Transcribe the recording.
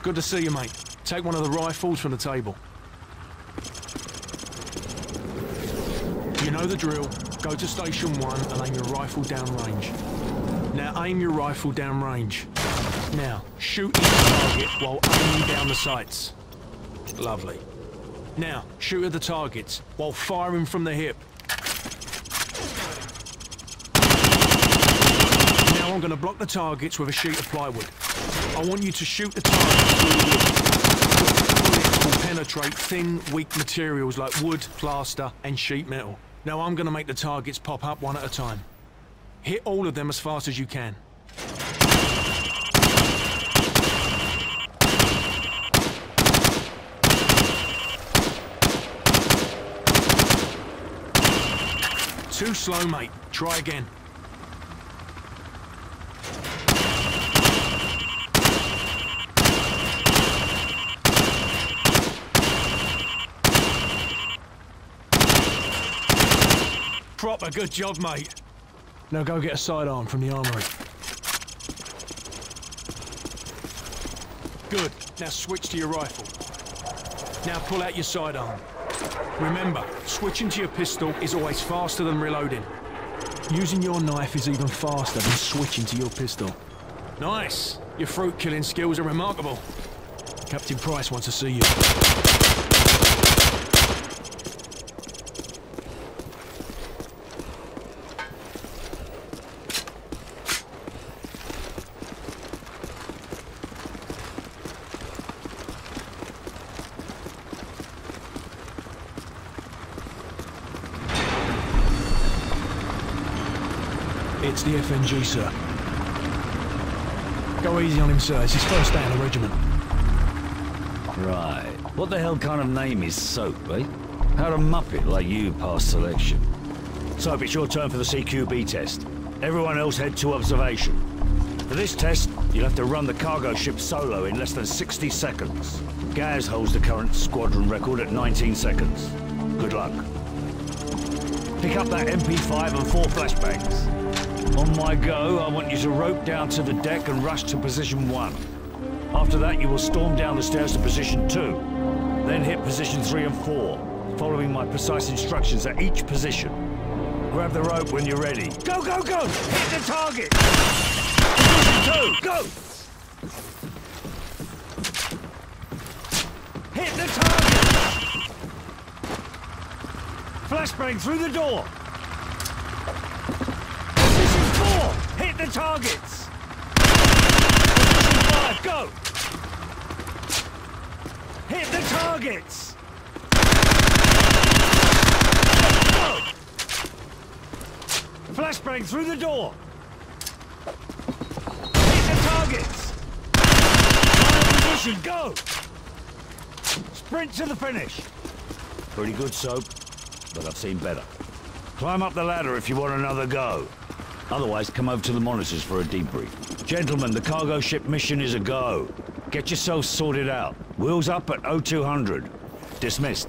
Good to see you, mate. Take one of the rifles from the table. You know the drill. Go to Station 1 and aim your rifle downrange. Now aim your rifle downrange. Now, shoot each target while aiming down the sights. Lovely. Now, shoot at the targets while firing from the hip. Now I'm going to block the targets with a sheet of plywood. I want you to shoot the targets through the wood. Bullets will penetrate thin, weak materials like wood, plaster and sheet metal. Now I'm going to make the targets pop up one at a time. Hit all of them as fast as you can. Too slow, mate. Try again. Proper good job, mate. Now go get a sidearm from the armory. Good. Now switch to your rifle. Now pull out your sidearm. Remember, switching to your pistol is always faster than reloading. Using your knife is even faster than switching to your pistol. Nice! Your fruit-killing skills are remarkable. Captain Price wants to see you. It's the FNG, sir. Go easy on him, sir. It's his first day in the regiment. Right. What the hell kind of name is Soap, eh? How'd a muppet like you pass selection? Soap, it's your turn for the CQB test. Everyone else head to observation. For this test, you'll have to run the cargo ship solo in less than 60 seconds. Gaz holds the current squadron record at 19 seconds. Good luck. Pick up that MP5 and 4 flashbangs. On my go, I want you to rope down to the deck and rush to position 1. After that, you will storm down the stairs to position 2. Then hit position 3 and 4, following my precise instructions at each position. Grab the rope when you're ready. Go, go, go! Hit the target! Position 2, go! Hit the target! Flashbang through the door! Hit the targets! Position 5, go! Hit the targets! Go! Flashbang through the door! Hit the targets! Final position, go! Sprint to the finish! Pretty good, Soap, but I've seen better. Climb up the ladder if you want another go. Otherwise, come over to the monitors for a debrief. Gentlemen, the cargo ship mission is a go. Get yourselves sorted out. Wheels up at 0200. Dismissed.